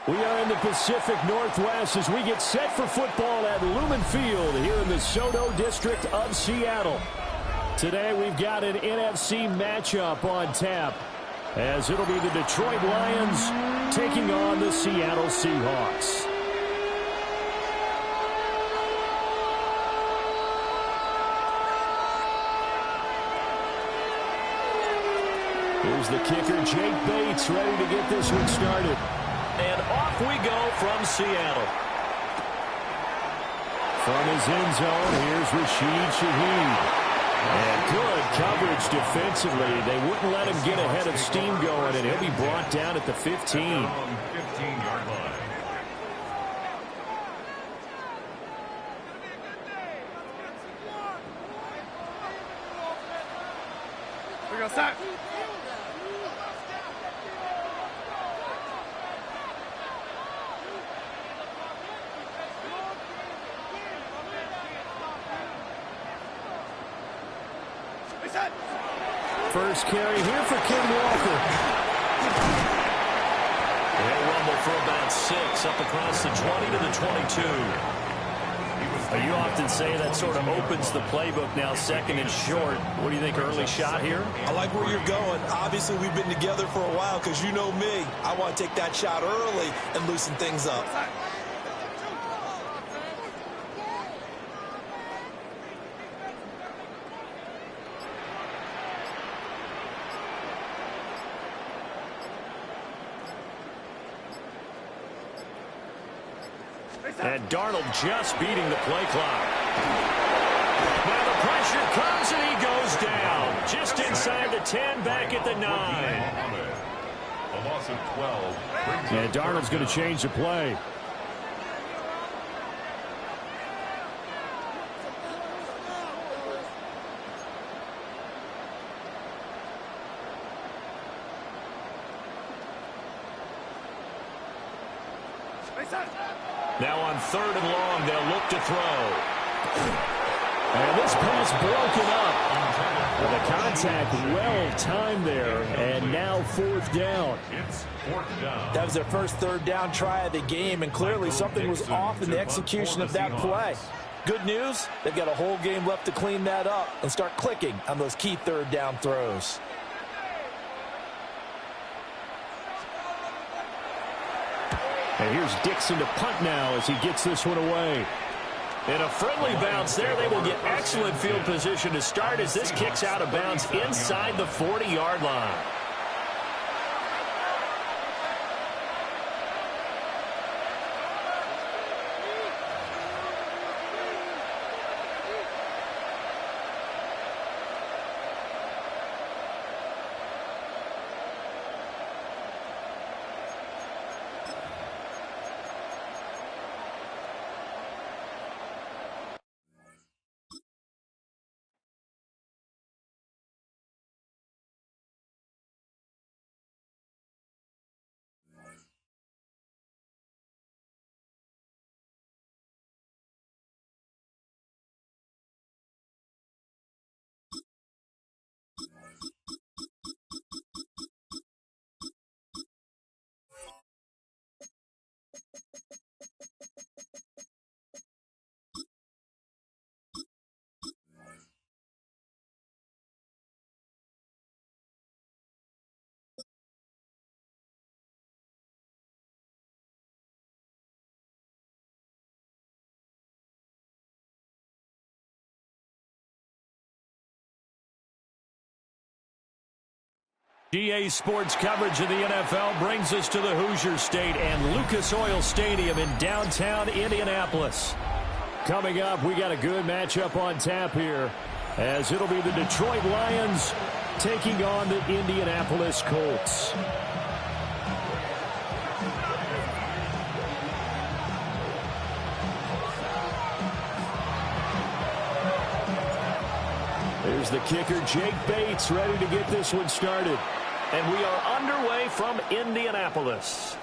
We are in the Pacific Northwest as we get set for football at Lumen Field here in the SoDo district of Seattle. Today we've got an NFC matchup on tap as it'll be the Detroit Lions taking on the Seattle Seahawks. Here's the kicker, Jake Bates, ready to get this one started. And off we go from Seattle. From his end zone, here's Rashid Shaheed. And good coverage defensively. They wouldn't let him get ahead of steam going, and he'll be brought down at the 15. 15-yard line. We're going to start. First carry here for Ken Walker. They'll rumble for about 6 up across the 20 to the 22. You often say that sort of opens the playbook now, second and short. What do you think, early shot here? I like where you're going. Obviously, we've been together for a while because you know me. I want to take that shot early and loosen things up. And Darnold just beating the play clock. Now the pressure comes and he goes down. Just inside the 10, back at the 9. A loss of 12. And Darnold's going to change the play. Now on 3rd and long, they'll look to throw. And this pass broken up. And the contact well-timed there, and now 4th down. It's 4th down. That was their first 3rd down try of the game, and clearly something was off in the execution of that play. Good news, they've got a whole game left to clean that up and start clicking on those key 3rd down throws. And here's Dixon to punt now as he gets this one away. And a friendly bounce there. They will get excellent field position to start as this kicks out of bounds inside the 40-yard line. GA Sports coverage of the NFL brings us to the Hoosier State and Lucas Oil Stadium in downtown Indianapolis. Coming up, we got a good matchup on tap here as it'll be the Detroit Lions taking on the Indianapolis Colts. There's the kicker, Jake Bates, ready to get this one started. And we are underway from Indianapolis.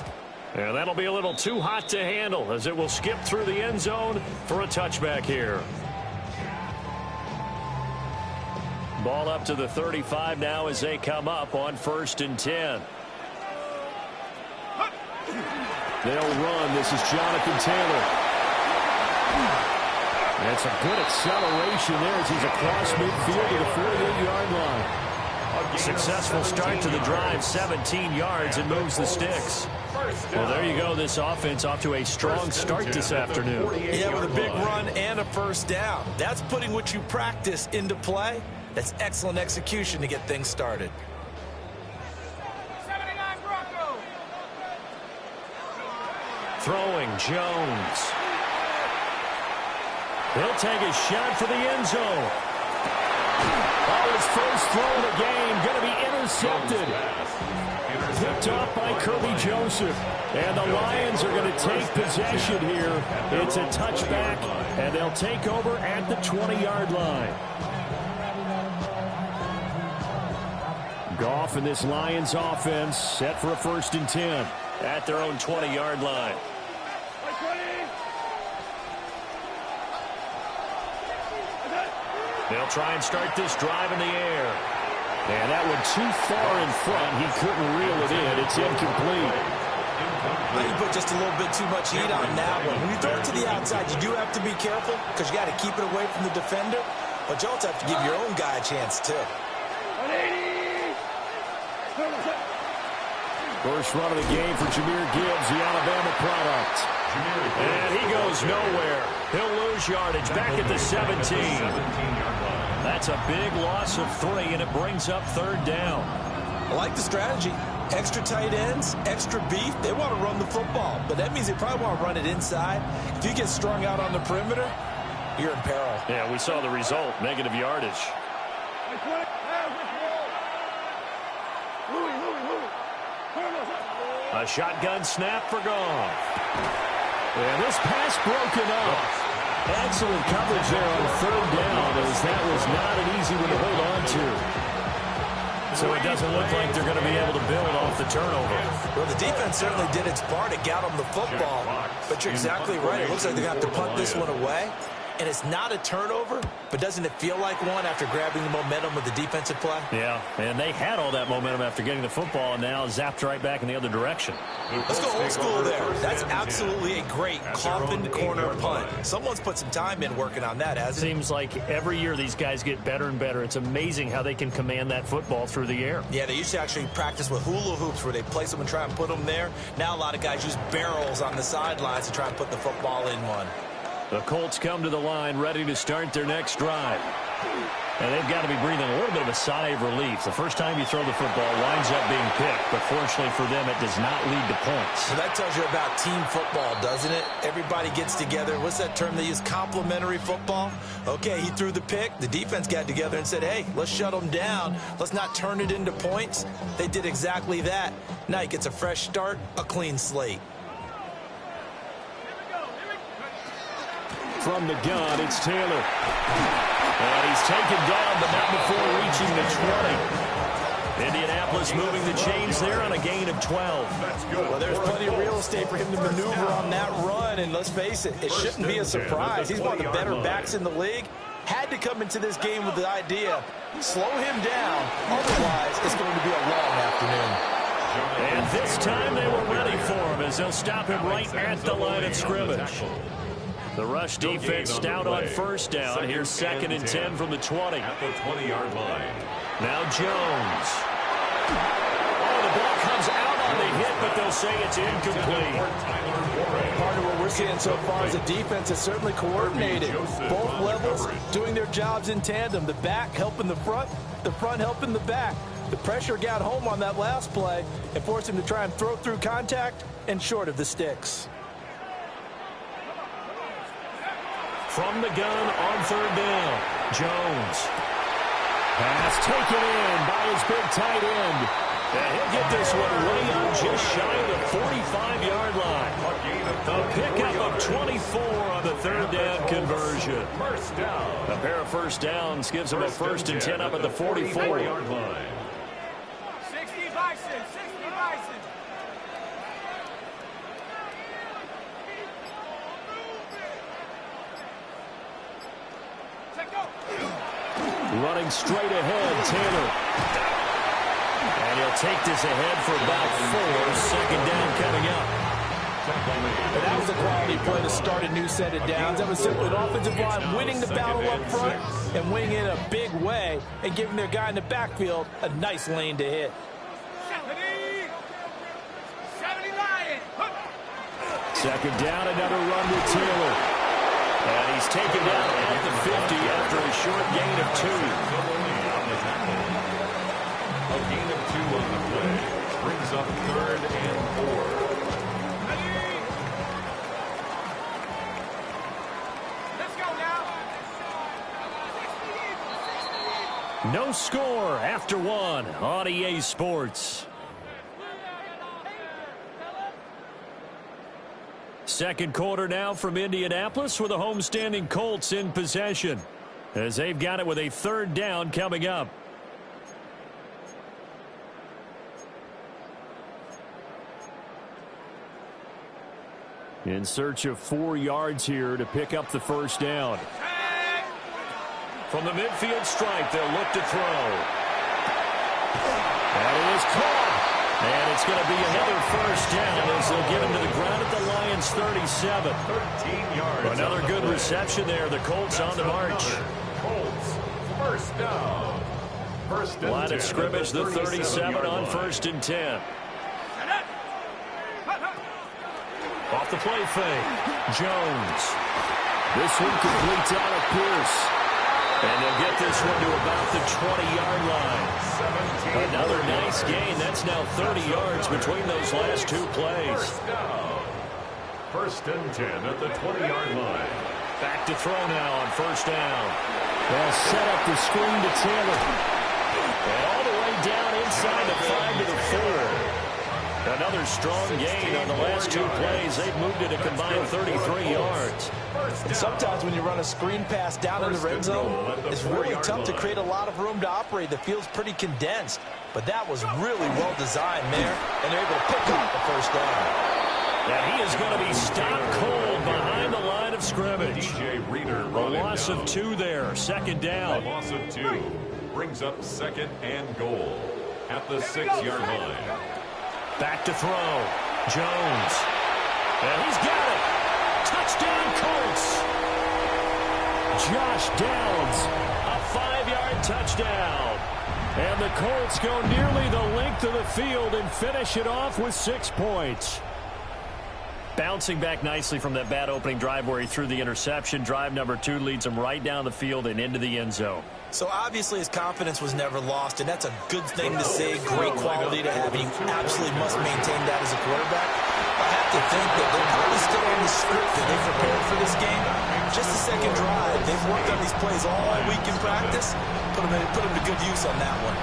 And that'll be a little too hot to handle as it will skip through the end zone for a touchback here. Ball up to the 35 now as they come up on 1st and 10. They'll run. This is Jonathan Taylor. That's a good acceleration there as he's across midfield to the 48-yard line. Successful start to the drive, 17 yards, and moves the sticks. Well, there you go. This offense off to a strong start this afternoon. Yeah, with a big run and a first down. That's putting what you practice into play. That's excellent execution to get things started. Throwing, Jones. He'll take a shot for the end zone. Oh, his first throw of the game going to be intercepted. Picked off by Kirby Joseph. And the Lions are going to take possession here. It's a touchback, and they'll take over at the 20-yard line. Goff and this Lions offense set for a 1st and 10 at their own 20-yard line. They'll try and start this drive in the air. And that one too far in front. He couldn't reel it in. It's incomplete. You put just a little bit too much heat on that one. When you throw it to the outside, you do have to be careful because you got to keep it away from the defender. But you also have to give your own guy a chance, too. First run of the game for Jahmyr Gibbs, the Alabama product. And he goes nowhere. He'll lose yardage back at the 17. That's a big loss of 3, and it brings up 3rd down. I like the strategy. Extra tight ends, extra beef. They want to run the football, but that means they probably want to run it inside. If you get strung out on the perimeter, you're in peril. Yeah, we saw the result, negative yardage. A shotgun snap for Goff. And this pass broken up. Excellent coverage there on 3rd down, as that was not an easy one to hold on to. So it doesn't look like they're going to be able to build off the turnover. Well, the defense certainly did its part to get them the football. But you're exactly right. It looks like they're going to have to punt this one away. And it's not a turnover, but doesn't it feel like one after grabbing the momentum with the defensive play? Yeah, and they had all that momentum after getting the football, and now zapped right back in the other direction. Let's go old school there. That's absolutely a great coffin corner punt. Someone's put some time in working on that, hasn't it? Seems like every year these guys get better and better. It's amazing how they can command that football through the air. Yeah, they used to actually practice with hula hoops where they place them and try and put them there. Now a lot of guys use barrels on the sidelines to try and put the football in one. The Colts come to the line ready to start their next drive. And they've got to be breathing a little bit of a sigh of relief. The first time you throw the football winds up being picked, but fortunately for them, it does not lead to points. So that tells you about team football, doesn't it? Everybody gets together. What's that term they use? Complementary football? Okay, he threw the pick. The defense got together and said, hey, let's shut them down. Let's not turn it into points. They did exactly that. Now he gets a fresh start, a clean slate. From the gun, it's Taylor. And he's taken down, but not before reaching the 20. Indianapolis moving the chains there on a gain of 12. Well, there's plenty of real estate for him to maneuver on that run, and let's face it, it shouldn't be a surprise. He's one of the better backs in the league. Had to come into this game with the idea, slow him down, otherwise it's going to be a long afternoon. And this time they were ready for him as they'll stop him right at the line of scrimmage. The rush defense stout on 1st down. Here's 2nd and 10 from the 20. At the 20-yard line. Now Jones. Oh, the ball comes out on the hit, but they'll say it's incomplete. Part of what we're seeing so far is the defense is certainly coordinated. Both levels doing their jobs in tandem. The back helping the front helping the back. The pressure got home on that last play and forced him to try and throw through contact and short of the sticks. From the gun on 3rd down, Jones. Pass taken in by his big tight end. And he'll get this one way up just shy of the 45-yard line. A pickup of 24 on the 3rd down conversion. First down. A pair of first downs gives him a 1st and 10 up at the 44-yard line. 60 Bison, 60 Bison. Running straight ahead, Taylor. And he'll take this ahead for about 4. 2nd down coming up. And that was a quality play to start a new set of downs. That was simply an offensive line winning the battle up front and winning it in a big way and giving their guy in the backfield a nice lane to hit. 70 Lions. Second down, another run with Taylor. And he's taken down at the 50 after a short gain of 2. A gain of 2 on the play. Brings up 3rd and 4. Let's go now. No score after 1 on EA Sports. Second quarter now from Indianapolis with the homestanding Colts in possession as they've got it with a 3rd down coming up. In search of 4 yards here to pick up the first down. From the midfield stripe, they'll look to throw. And it is caught. And it's going to be another first down as they'll get him to the ground at the Lions' 37. 13 yards. Another good reception there. The Colts on the march. Colts, first down. First and Line 10 of scrimmage, the 37 on 1st and 10. Off the play fake. Jones. This one completes out of Pierce. And they'll get this one to about the 20-yard line. Another nice gain. That's now 30 yards between those last 2 plays. First and 10 at the 20-yard line. Back to throw now on 1st down. They'll set up the screen to Taylor. And all the way down inside the 5 to the 4. Another strong gain on the last 2 plays. They've moved it a combined 33 yards. And sometimes when you run a screen pass down in the red zone, it's really tough to create a lot of room to operate. The field's pretty condensed. But that was really well designed there, and they're able to pick up the first down. And he is going to be stopped cold behind the line of scrimmage. DJ Reader A loss of 2 there. 2nd down. A loss of 2 brings up 2nd and goal at the 6-yard line. Back to throw. Jones. And he's got it. Touchdown, Colts. Josh Downs. A 5-yard touchdown. And the Colts go nearly the length of the field and finish it off with 6 points. Bouncing back nicely from that bad opening drive where he threw the interception. Drive number 2 leads him right down the field and into the end zone. So obviously his confidence was never lost, and that's a good thing to say, great quality to have, and you absolutely must maintain that as a quarterback. I have to think that they're probably still on the script that they prepared for this game. Just the second drive. They've worked on these plays all week in practice. Put them to good use on that one.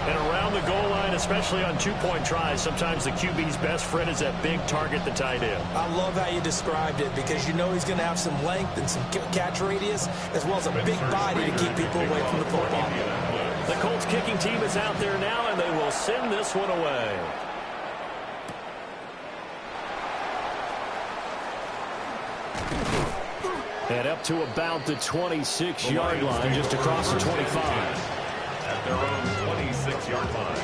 And around the goal line, especially on 2-point tries, sometimes the QB's best friend is that big target, the tight end. I love how you described it because you know he's going to have some length and some catch radius as well as a big body to keep people away from the football. The Colts kicking team is out there now, and they will send this one away. And up to about the 26-yard line, just across the 25. At their own 26-yard line.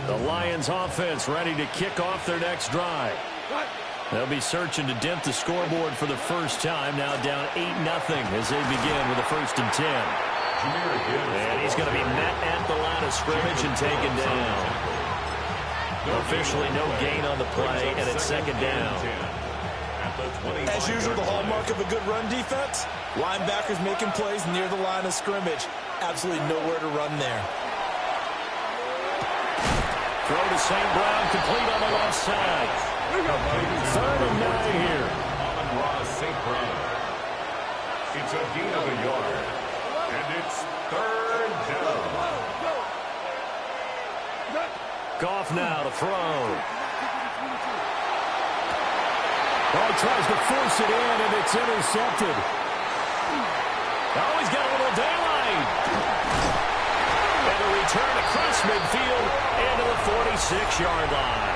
The Lions offense ready to kick off their next drive. They'll be searching to dent the scoreboard for the first time. Now down 8-0 as they begin with a 1st and 10. And he's going to be met at the line of scrimmage and taken down. Officially no gain on the play, and it's 2nd down. As usual, the hallmark of a good run defense, linebackers making plays near the line of scrimmage. Absolutely nowhere to run there. Throw to St. Brown, complete on the left side. 3rd and 9 here. Amon-Ra St. Brown. It's a gain of a yard. And it's 3rd down. Goff now to throw. Oh, he tries to force it in, and it's intercepted. Oh, he's got a little daylight. And a return across midfield into the 46-yard line.